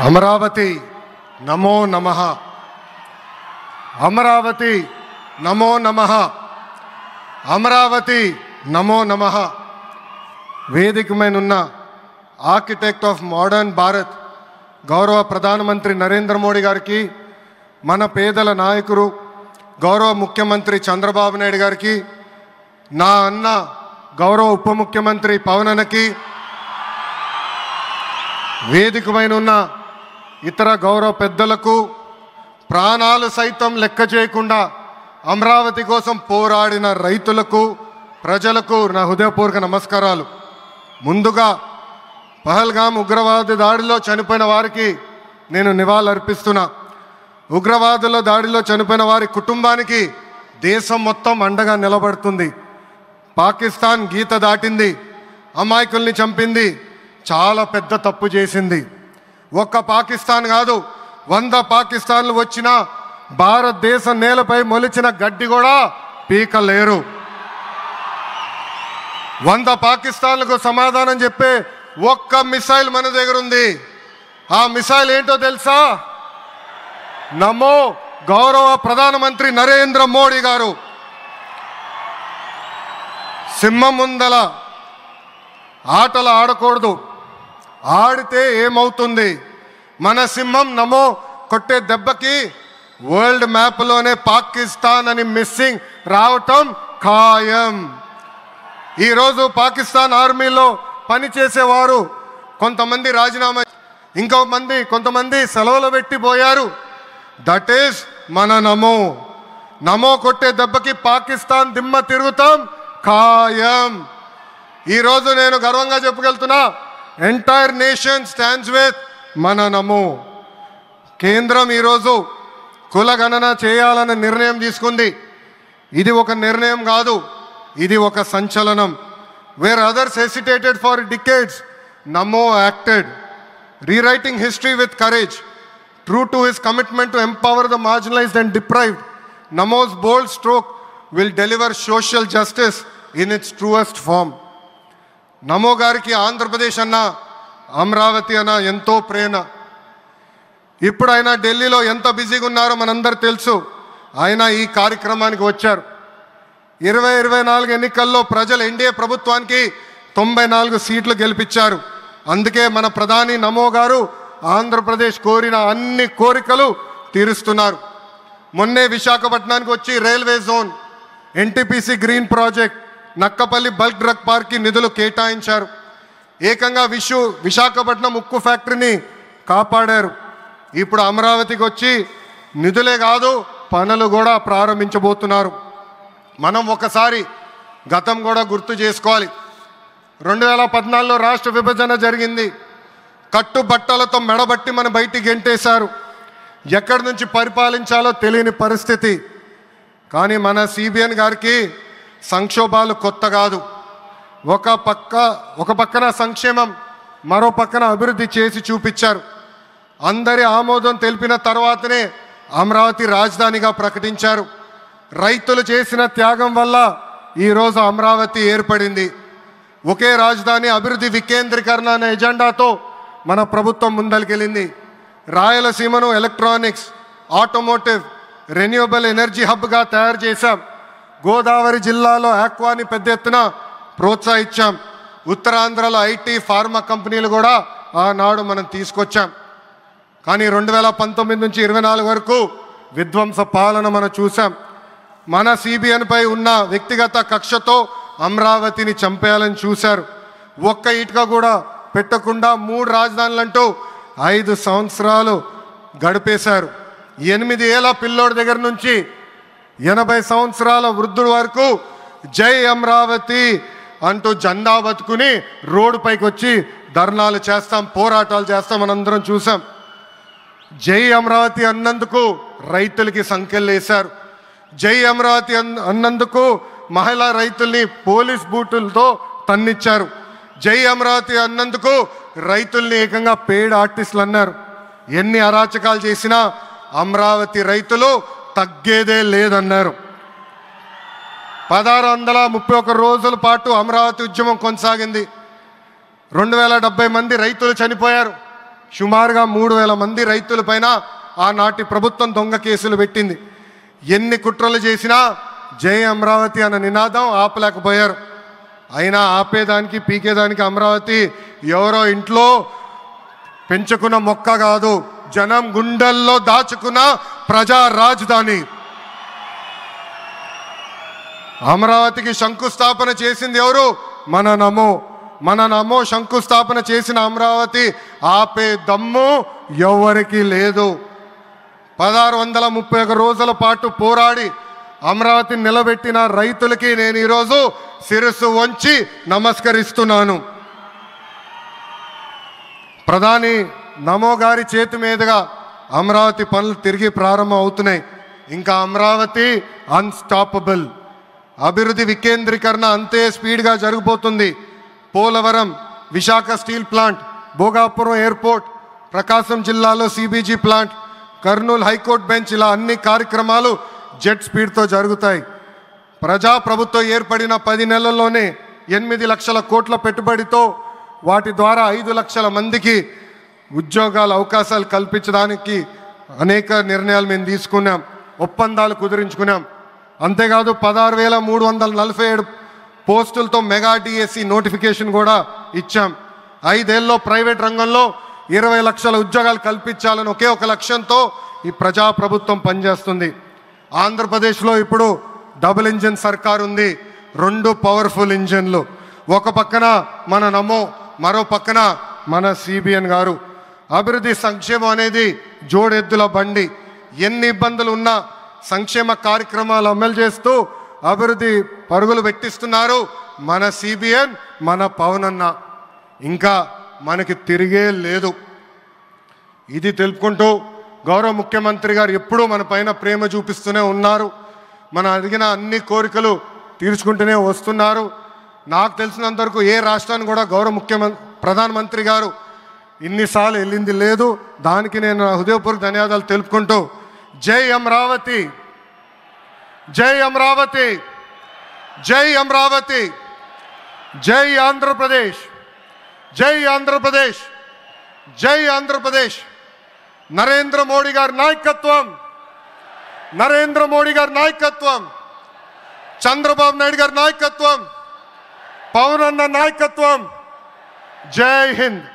అమరావతి నమో నమః. అమరావతి నమో నమః. అమరావతి నమో నమః. వేదికమైనున్న ఆర్కిటెక్ట్ ఆఫ్ మోడర్న్ భారత్ గౌరవ ప్రధానమంత్రి నరేంద్ర మోడీ గారికి, మన పేదల నాయకుడు గౌరవ ముఖ్యమంత్రి చంద్రబాబు నాయుడు గారికి, నా అన్న గౌరవ ఉప ముఖ్యమంత్రి పవన్ అన్నకి, వేదికమైనున్న ఇతర గౌరవ పెద్దలకు, ప్రాణాలు సైతం లెక్క చేయకుండా అమరావతి కోసం పోరాడిన రైతులకు, ప్రజలకు నా హృదయపూర్వక నమస్కారాలు. ముందుగా పహల్గామ్ ఉగ్రవాద దాడిలో చనిపోయిన వారికి నేను నివాళులర్పిస్తున్నా. ఉగ్రవాదుల దాడిలో చనిపోయిన వారి కుటుంబానికి దేశం మొత్తం అండగా నిలబడుతుంది. పాకిస్తాన్ గీత దాటింది, అమాయకుల్ని చంపింది, చాలా పెద్ద తప్పు చేసింది. ఒక్క పాకిస్తాన్ కాదు, 100 పాకిస్తాన్లు వచ్చినా భారతదేశ నేలపై మొలిచిన గడ్డి కూడా పీకలేరు. 100 పాకిస్తాన్లకు సమాధానం చెప్పే ఒక్క మిసైల్ మన దగ్గర ఉంది. ఆ మిసైల్ ఏంటో తెలుసా? నమో గౌరవ ప్రధానమంత్రి నరేంద్ర మోడీ గారు. సింహం ముందల ఆటలు ఆడకూడదు, ఆడితే ఏమవుతుంది? మన సింహం నమో కొట్టే దెబ్బకి వరల్డ్ మ్యాప్లోనే పాకిస్తాన్ అని మిస్సింగ్ రావటం ఖాయం. ఈరోజు పాకిస్తాన్ ఆర్మీలో పనిచేసేవారు కొంతమంది రాజీనామా, కొంతమంది సెలవులు పెట్టిపోయారు. దట్ ఈస్ మన నమో. నమో కొట్టే దెబ్బకి పాకిస్తాన్ దిమ్మ తిరుగుతాం ఖాయం. ఈరోజు నేను గర్వంగా చెప్పగలుగుతున్నా, ఎంటైర్ నేషన్ స్టాండ్స్ విత్ మన నమో. కేంద్రం ఈరోజు కులగణన చేయాలనే నిర్ణయం తీసుకుంది. ఇది ఒక నిర్ణయం కాదు, ఇది ఒక సంచలనం. Wear others hesitated for decades, Namo acted, rewriting history with courage. True to his commitment to empower the marginalized and deprived, Namo's bold stroke will deliver social justice in its truest form. నమో గారికి ఆంధ్రప్రదేశ్ అన్న, అమరావతి అన్న ఎంతో ప్రేమ. ఇప్పుడు ఆయన ఢిల్లీలో ఎంత బిజీగా ఉన్నారో మనందరూ తెలుసు. ఆయన ఈ కార్యక్రమానికి వచ్చారు. 2024 ఎన్నికల్లో ప్రజలు ఎన్డీఏ ప్రభుత్వానికి 94 సీట్లు గెలిపించారు. అందుకే మన ప్రధాని నమో గారు ఆంధ్రప్రదేశ్ కోరిన అన్ని కోరికలు తీరుస్తున్నారు. మొన్నే విశాఖపట్నానికి వచ్చి railway zone, NTPC green project, Nakkapalli bulk drug పార్క్కి నిధులు కేటాయించారు. ఏకంగా విశాఖపట్నం ఉక్కు ఫ్యాక్టరీని కాపాడారు. ఇప్పుడు అమరావతికి వచ్చి నిధులే కాదు పనులు కూడా ప్రారంభించబోతున్నారు. మనం ఒకసారి గతం కూడా గుర్తు చేసుకోవాలి. 2014లో రాష్ట్ర విభజన జరిగింది. కట్టుబట్టలతో మెడబట్టి మన బయటికి గెంటేశారు. ఎక్కడి నుంచి పరిపాలించాలో తెలియని పరిస్థితి. కానీ మన సిబిఎన్ గారికి సంక్షోభాలు కొత్త కాదు. ఒక పక్కన సంక్షేమం, మరో పక్కన అభివృద్ధి చేసి చూపించారు. అందరి ఆమోదం తెలిపిన తర్వాతనే అమరావతి రాజధానిగా ప్రకటించారు. రైతులు చేసిన త్యాగం వల్ల ఈరోజు అమరావతి ఏర్పడింది. ఒకే రాజధాని, అభివృద్ధి వికేంద్రీకరణ అనే ఎజెండాతో మన ప్రభుత్వం ముందరికెళ్ళింది. రాయలసీమను ఎలక్ట్రానిక్స్, ఆటోమోటివ్, రెన్యూవబుల్ ఎనర్జీ హబ్గా తయారు చేశాం. గోదావరి జిల్లాలో ఆక్వాని పెద్ద ఎత్తున ప్రోత్సహించాం. ఉత్తరాంధ్రలో ఐటీ, ఫార్మా కంపెనీలు కూడా ఆనాడు మనం తీసుకొచ్చాం. కానీ 2019 నుంచి 24 వరకు విధ్వంస పాలన మనం చూసాం. మన సిబిఎన్పై ఉన్న వ్యక్తిగత కక్షతో అమరావతిని చంపేయాలని చూశారు. ఒక్క ఇటుక కూడా పెట్టకుండా 3 రాజధానులంటూ 5 సంవత్సరాలు గడిపేశారు. 8 ఏళ్ల పిల్లోడి దగ్గర నుంచి 80 సంవత్సరాల వృద్ధుడి వరకు జై అమరావతి అంటూ జెండా బతుకుని రోడ్డు పైకి వచ్చి ధర్నాలు చేస్తాం, పోరాటాలు చేస్తాం, మనందరం చూసాం. జై అమరావతి అన్నందుకు రైతులకి సంఖ్యలు వేశారు. జై అమరావతి అన్నందుకు మహిళా రైతుల్ని పోలీస్ బూటులతో తన్నిచ్చారు. జై అమరావతి అన్నందుకు రైతుల్ని ఏకంగా పెయిడ్ ఆర్టిస్టులు అన్నారు. ఎన్ని అరాచకాలు చేసినా అమరావతి రైతులు తగ్గేదే లేదన్నారు. 1631 రోజుల పాటు అమరావతి ఉద్యమం కొనసాగింది. 2070 మంది రైతులు చనిపోయారు. సుమారుగా 3,000 మంది రైతులపైన ఆనాటి ప్రభుత్వం దొంగ కేసులు పెట్టింది. ఎన్ని కుట్రలు చేసినా జై అమరావతి అన్న నినాదం ఆపలేకపోయారు. అయినా ఆపేదానికి పీకేదానికి అమరావతి ఎవరో ఇంట్లో పెంచుకున్న మొక్క కాదు, జనం గుండెల్లో దాచుకున్న ప్రజా రాజధాని. అమరావతికి శంకుస్థాపన చేసింది ఎవరు? మన నమో శంకుస్థాపన చేసిన అమరావతి ఆపే దమ్ము ఎవరికి లేదు. 1631 రోజుల పాటు పోరాడి అమరావతిని నిలబెట్టిన రైతులకి నేను ఈరోజు శిరస్సు వంచి నమస్కరిస్తున్నాను. ప్రధాని నమో గారి చేతి మీదుగా అమరావతి పనులు తిరిగి ప్రారంభం అవుతున్నాయి. ఇంకా అమరావతి అన్స్టాపబుల్. అభివృద్ధి వికేంద్రీకరణ అంతే స్పీడ్గా జరిగిపోతుంది. Polavaram, Visakha steel plant, Bhogapuram airport, Prakasam జిల్లాలో CBG plant, Kurnool high court bench, ఇలా అన్ని కార్యక్రమాలు జెట్ స్పీడ్తో జరుగుతాయి. ప్రజాప్రభుత్వం ఏర్పడిన 10 నెలల్లోనే 8 లక్షల కోట్ల పెట్టుబడితో వాటి ద్వారా 5 లక్షల మందికి ఉద్యోగాల అవకాశాలు కల్పించడానికి అనేక నిర్ణయాలు మేము తీసుకున్నాం, ఒప్పందాలు కుదిరించుకున్నాం. అంతేకాదు 16,347 పోస్టులతో మెగా డిఎస్సి నోటిఫికేషన్ కూడా ఇచ్చాం. 5 ఏళ్ళలో ప్రైవేట్ రంగంలో 20 లక్షల ఉద్యోగాలు కల్పించాలని ఒకే ఒక లక్ష్యంతో ఈ ప్రజాప్రభుత్వం పనిచేస్తుంది. ఆంధ్రప్రదేశ్లో ఇప్పుడు డబుల్ ఇంజిన్ సర్కార్ ఉంది. 2 పవర్ఫుల్ ఇంజిన్లు. ఒక పక్కన మన నమో, మరో పక్కన మన సిబిఎన్ గారు. అభివృద్ధి సంక్షేమం అనేది జోడెద్దుల బండి. ఎన్ని ఇబ్బందులు ఉన్నా సంక్షేమ కార్యక్రమాలు అమలు చేస్తూ అభివృద్ధి పరుగులు పెట్టిస్తున్నారు మన సిబిఎన్, మన పవన్ అన్న. ఇంకా మనకి తిరిగే లేదు. ఇది తెలుపుకుంటూ గౌరవ ముఖ్యమంత్రి గారు ఎప్పుడూ మన పైన ప్రేమ చూపిస్తూనే ఉన్నారు. మనం అడిగిన అన్ని కోరికలు తీర్చుకుంటూనే వస్తున్నారు. నాకు తెలిసినంతవరకు ఏ రాష్ట్రాన్ని కూడా గౌరవ ప్రధానమంత్రి గారు ఇన్నిసార్లు వెళ్ళింది లేదు. దానికి నేను హృదయపూర్వక ధన్యవాదాలు తెలుపుకుంటూ జై అమరావతి, జై అమరావతి, జై అమరావతి, జై ఆంధ్రప్రదేశ్, జై ఆంధ్రప్రదేశ్, జై ఆంధ్రప్రదేశ్. నరేంద్ర మోడీ గారి నాయకత్వం, నరేంద్ర మోడీ గారి నాయకత్వం, చంద్రబాబు నాయుడు గారి నాయకత్వం, పవన్ అన్న నాయకత్వం. జై హింద్.